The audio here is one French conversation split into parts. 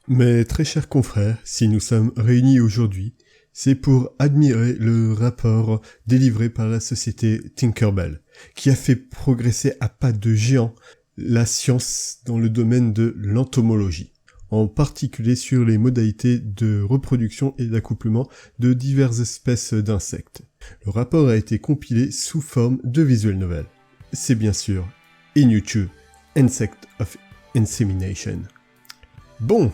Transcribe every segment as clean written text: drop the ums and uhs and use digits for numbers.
Mes très chers confrères, si nous sommes réunis aujourd'hui, c'est pour admirer le rapport délivré par la société Tinkerbell, qui a fait progresser à pas de géant la science dans le domaine de l'entomologie, en particulier sur les modalités de reproduction et d'accouplement de diverses espèces d'insectes. Le rapport a été compilé sous forme de visual novel. C'est bien sûr Inuchu, Insect of Insemination. Bon,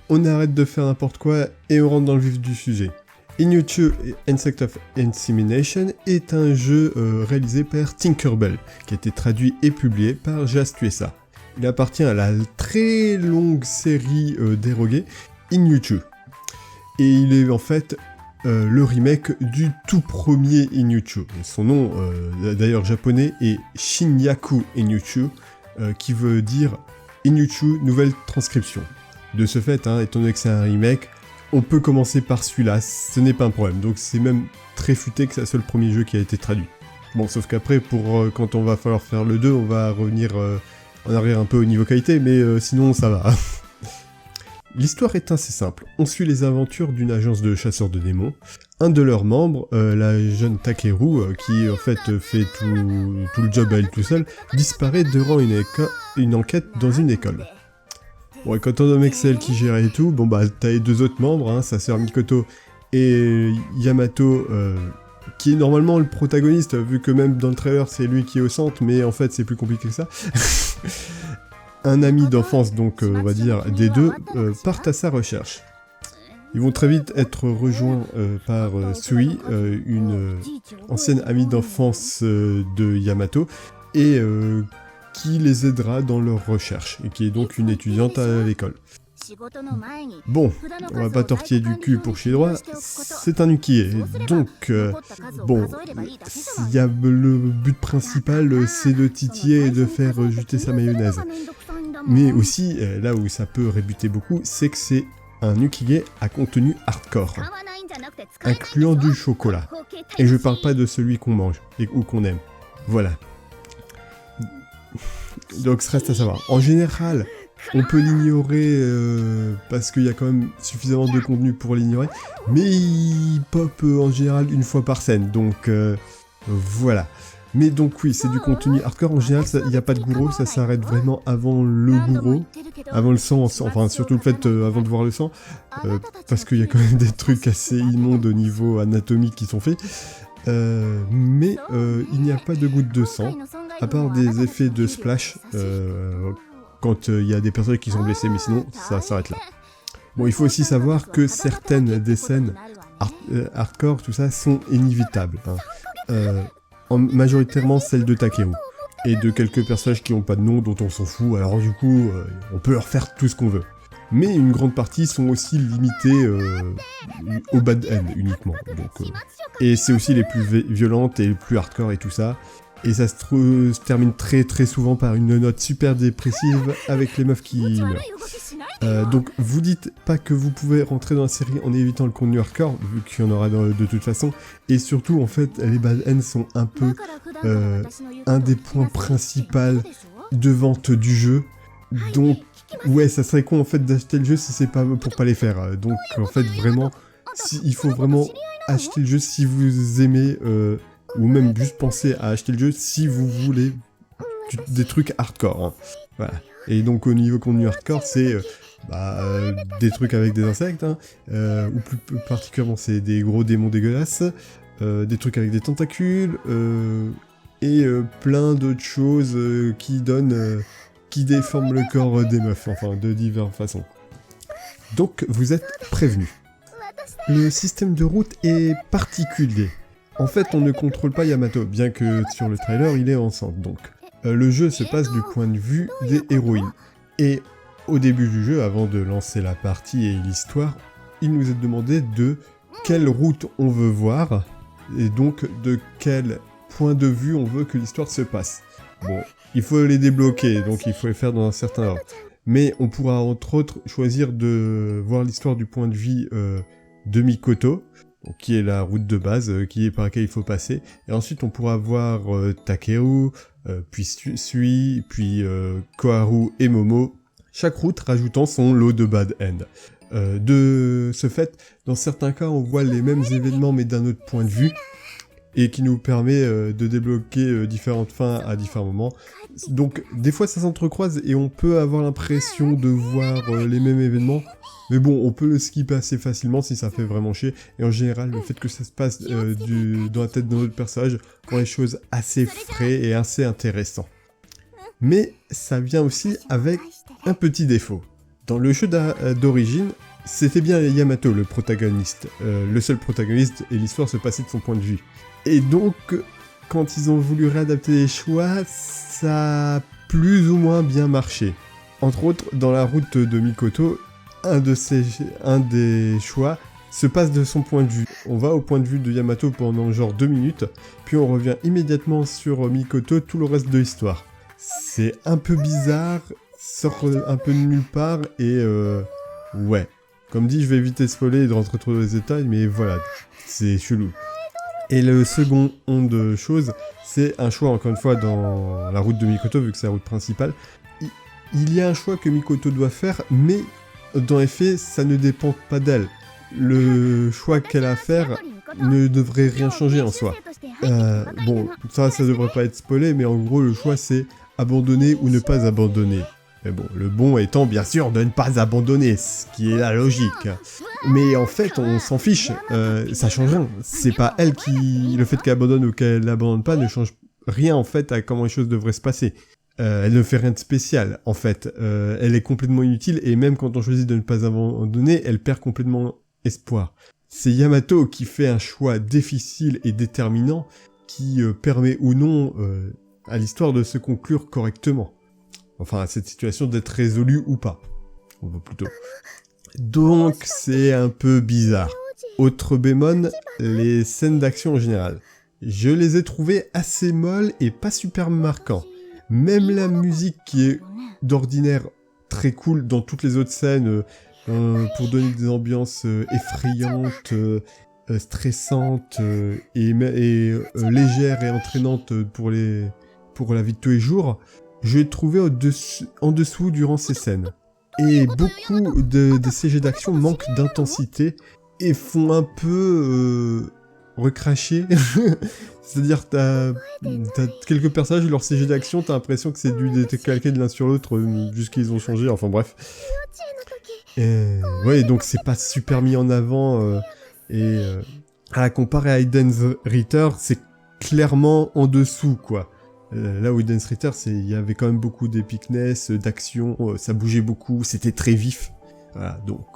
on arrête de faire n'importe quoi et on rentre dans le vif du sujet. Inuchu Insect of Insemination est un jeu réalisé par Tinkerbell, qui a été traduit et publié par Just USA. Il appartient à la très longue série déroguée Inuchu. Et il est en fait le remake du tout premier Inuchu. Son nom, d'ailleurs japonais, est Shinyaku Inuchu, qui veut dire Inuchu nouvelle transcription. De ce fait, étant donné que c'est un remake, on peut commencer par celui-là, ce n'est pas un problème. Donc c'est même très futé que c'est le seul premier jeu qui a été traduit. Bon, sauf qu'après, quand on va falloir faire le 2, on va revenir en arrière un peu au niveau qualité, mais sinon ça va. L'histoire est assez simple. On suit les aventures d'une agence de chasseurs de démons. Un de leurs membres, la jeune Takeru, qui en fait fait tout le job à elle tout seul, disparaît durant une enquête dans une école. Bon, et quand on nomme Excel qui gérait et tout, bon bah t'as les deux autres membres, sa sœur Mikoto et Yamato, qui est normalement le protagoniste, vu que même dans le trailer c'est lui qui est au centre, mais en fait c'est plus compliqué que ça. Un ami d'enfance, donc on va dire des deux, partent à sa recherche. Ils vont très vite être rejoints par Sui, une ancienne amie d'enfance de Yamato, et qui les aidera dans leur recherche, et qui est donc une étudiante à l'école. Bon, on va pas tortiller du cul pour chier droit, c'est un ukié, donc bon, le but principal c'est de titiller et de faire juter sa mayonnaise. Mais aussi, là où ça peut rébuter beaucoup, c'est que c'est un ukié à contenu hardcore, incluant du chocolat. Et je parle pas de celui qu'on mange, ou qu'on aime. Voilà. Donc, ça reste à savoir. En général, on peut l'ignorer parce qu'il y a quand même suffisamment de contenu pour l'ignorer, mais il pop en général une fois par scène, donc voilà. Mais donc oui, c'est du contenu hardcore, en général il n'y a pas de gourou, ça s'arrête vraiment avant le gourou, avant le sang, enfin surtout le fait avant de voir le sang, parce qu'il y a quand même des trucs assez immondes au niveau anatomique qui sont faits. Mais il n'y a pas de goutte de sang, à part des effets de splash quand il y a des personnes qui sont blessées, mais sinon ça s'arrête là. Bon, il faut aussi savoir que certaines des scènes hardcore, tout ça, sont inévitables. Majoritairement celles de Takeru, et de quelques personnages qui n'ont pas de nom, dont on s'en fout, alors du coup, on peut leur faire tout ce qu'on veut. Mais une grande partie sont aussi limitées au bad end uniquement. Donc, et c'est aussi les plus violentes et les plus hardcore et tout ça. Et ça se termine très très souvent par une note super dépressive avec les meufs qui meurent. Donc vous dites pas que vous pouvez rentrer dans la série en évitant le contenu hardcore, vu qu'il y en aura de toute façon. Et surtout en fait les bad ends sont un peu un des points principaux de vente du jeu. Donc ouais, ça serait con en fait d'acheter le jeu si c'est pas pour pas les faire. Donc en fait vraiment, il faut vraiment acheter le jeu si vous aimez, ou même juste penser à acheter le jeu si vous voulez des trucs hardcore. Voilà. Et donc au niveau contenu hardcore, c'est des trucs avec des insectes, ou plus particulièrement c'est des gros démons dégueulasses, des trucs avec des tentacules, et plein d'autres choses qui déforment le corps des meufs, enfin de diverses façons. Donc vous êtes prévenus. Le système de route est particulier. En fait, on ne contrôle pas Yamato, bien que sur le trailer, il est enceinte, donc. Le jeu se passe du point de vue des héroïnes. Et au début du jeu, avant de lancer la partie et l'histoire, il nous est demandé de quelle route on veut voir, et donc de quel point de vue on veut que l'histoire se passe. Bon, il faut les débloquer, donc il faut les faire dans un certain ordre. Mais on pourra entre autres choisir de voir l'histoire du point de vue de Mikoto, qui est la route de base, qui est par laquelle il faut passer. Et ensuite, on pourra voir Takeru, puis Sui, puis Koharu et Momo, chaque route rajoutant son lot de bad end. De ce fait, dans certains cas, on voit les mêmes événements mais d'un autre point de vue, et qui nous permet de débloquer différentes fins à différents moments. Donc des fois ça s'entrecroise et on peut avoir l'impression de voir les mêmes événements, mais bon, on peut le skipper assez facilement si ça fait vraiment chier, et en général le fait que ça se passe dans la tête d'un autre personnage rend les choses assez frais et assez intéressants. Mais ça vient aussi avec un petit défaut. Dans le jeu d'origine, c'était bien Yamato le protagoniste, le seul protagoniste, et l'histoire se passait de son point de vue. Et donc, quand ils ont voulu réadapter les choix, ça a plus ou moins bien marché. Entre autres, dans la route de Mikoto, un des choix se passe de son point de vue. On va au point de vue de Yamato pendant genre 2 minutes, puis on revient immédiatement sur Mikoto tout le reste de l'histoire. C'est un peu bizarre, sort un peu de nulle part, et ouais. Comme dit, je vais éviter de spoiler et de rentrer trop dans les détails, mais voilà, c'est chelou. Et le second de chose, c'est un choix, encore une fois, dans la route de Mikoto, vu que c'est la route principale. Il y a un choix que Mikoto doit faire, mais dans les faits, ça ne dépend pas d'elle. Le choix qu'elle a à faire ne devrait rien changer en soi. Bon, ça devrait pas être spoilé, mais en gros, le choix, c'est abandonner ou ne pas abandonner. Mais bon, le bon étant bien sûr de ne pas abandonner, ce qui est la logique. Mais en fait, on s'en fiche, ça change rien. C'est pas elle qui... Le fait qu'elle abandonne ou qu'elle n'abandonne pas ne change rien en fait à comment les choses devraient se passer. Elle ne fait rien de spécial, en fait. Elle est complètement inutile, et même quand on choisit de ne pas abandonner, elle perd complètement espoir. C'est Yamato qui fait un choix difficile et déterminant qui permet ou non à l'histoire de se conclure correctement. Enfin, à cette situation d'être résolue ou pas. On va plutôt. Donc, c'est un peu bizarre. Autre bémol, les scènes d'action en général. Je les ai trouvées assez molles et pas super marquantes. Même la musique qui est d'ordinaire très cool dans toutes les autres scènes, pour donner des ambiances effrayantes, stressantes et légères et entraînantes pour la vie de tous les jours, je l'ai trouvé en dessous durant ces scènes. Et beaucoup de CG d'action manquent d'intensité et font un peu recracher. C'est-à-dire t'as quelques personnages, leur CG d'action, t'as l'impression que c'est dû être calqué de l'un sur l'autre, juste qu'ils ont changé, enfin bref. Ouais, donc c'est pas super mis en avant, à comparer à Aiden's Return, c'est clairement en dessous, quoi. Là où Aiden's Return, il y avait quand même beaucoup d'epicness, d'action, ça bougeait beaucoup, c'était très vif. Voilà, donc,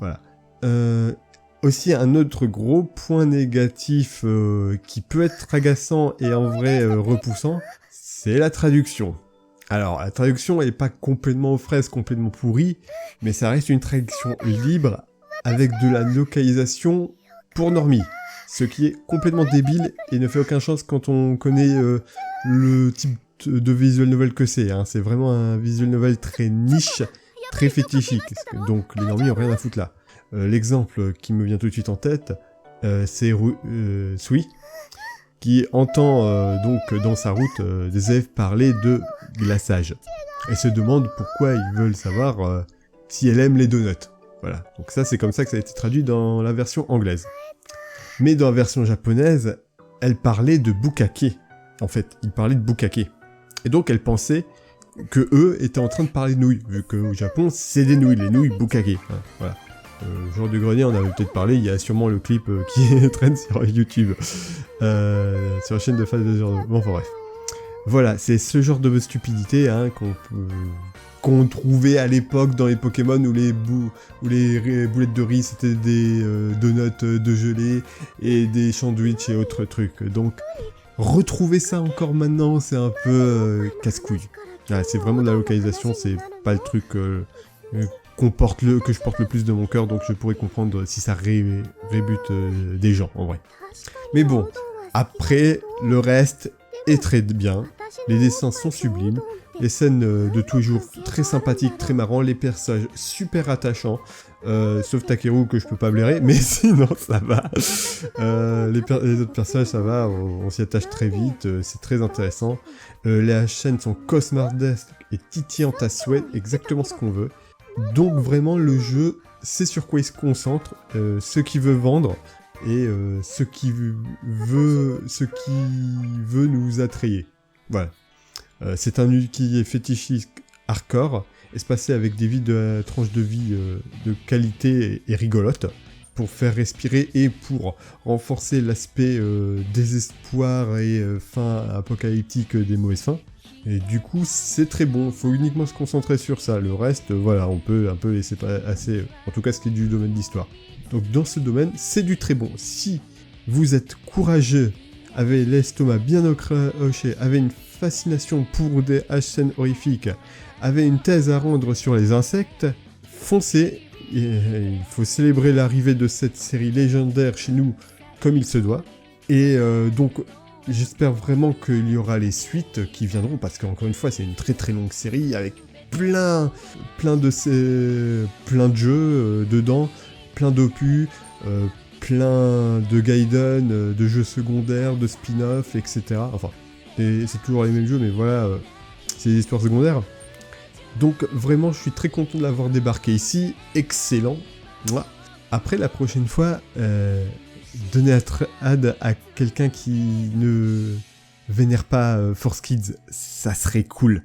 voilà. Aussi, un autre gros point négatif qui peut être agaçant et en vrai repoussant, c'est la traduction. Alors, la traduction est pas complètement aux fraises, complètement pourrie, mais ça reste une traduction libre avec de la localisation pour normie. Ce qui est complètement débile et ne fait aucun sens quand on connaît le type de visual novel que c'est. Hein. C'est vraiment un visual novel très niche, très fétichique. Donc les normies n'ont rien à foutre là. L'exemple qui me vient tout de suite en tête, c'est Sui, qui entend donc dans sa route des élèves parler de glaçage. Et se demande pourquoi ils veulent savoir si elle aime les donuts. Voilà, donc ça c'est comme ça que ça a été traduit dans la version anglaise. Mais dans la version japonaise, elle parlait de bukkake. En fait, il parlait de bukkake. Et donc elle pensait que eux étaient en train de parler de nouilles, vu qu'au Japon c'est des nouilles, les nouilles bukkake. Hein, voilà. Genre du grenier, on avait peut-être parlé, il y a sûrement le clip qui traîne sur YouTube, sur la chaîne de fans de genre de... Bon, enfin bref. Voilà, c'est ce genre de stupidité hein, qu'on trouvait à l'époque dans les Pokémon où les boulettes de riz c'était des donuts de gelée et des sandwichs et autres trucs. Donc, retrouver ça encore maintenant, c'est un peu casse-couille. Ah, c'est vraiment de la localisation, c'est pas le truc... que je porte le plus de mon cœur, donc je pourrais comprendre si ça rébute des gens, en vrai. Mais bon, après, le reste est très bien, les dessins sont sublimes, les scènes de tous les jours très sympathiques, très marrants, les personnages super attachants, sauf Takeru que je peux pas blairer, mais sinon ça va. Les autres personnages ça va, on s'y attache très vite, c'est très intéressant. Les chaînes sont cauchemardesques et titillantes à souhait, exactement ce qu'on veut. Donc vraiment le jeu, c'est sur quoi il se concentre, ce qu'il veut vendre et ce qui veut nous attrayer. Voilà. C'est un jeu qui est fétichiste hardcore, espacé avec des tranches de vie de qualité et rigolote, pour faire respirer et pour renforcer l'aspect désespoir et fin apocalyptique des mauvaises fins. Et du coup, c'est très bon, faut uniquement se concentrer sur ça. Le reste, voilà, on peut un peu laisser passer, en tout cas ce qui est du domaine d'histoire. Donc dans ce domaine, c'est du très bon. Si vous êtes courageux, avez l'estomac bien accroché, avez une fascination pour des scènes horrifiques, avez une thèse à rendre sur les insectes, foncez. Il faut célébrer l'arrivée de cette série légendaire chez nous comme il se doit. Et donc, j'espère vraiment qu'il y aura les suites qui viendront, parce qu'encore une fois, c'est une très très longue série avec plein de jeux dedans, plein d'opus, plein de Gaiden, de jeux secondaires, de spin-off, etc. Enfin, c'est toujours les mêmes jeux, mais voilà, c'est des histoires secondaires. Donc vraiment, je suis très content de l'avoir débarqué ici. Excellent. Après, la prochaine fois, donner à quelqu'un qui ne vénère pas Force Kids, ça serait cool.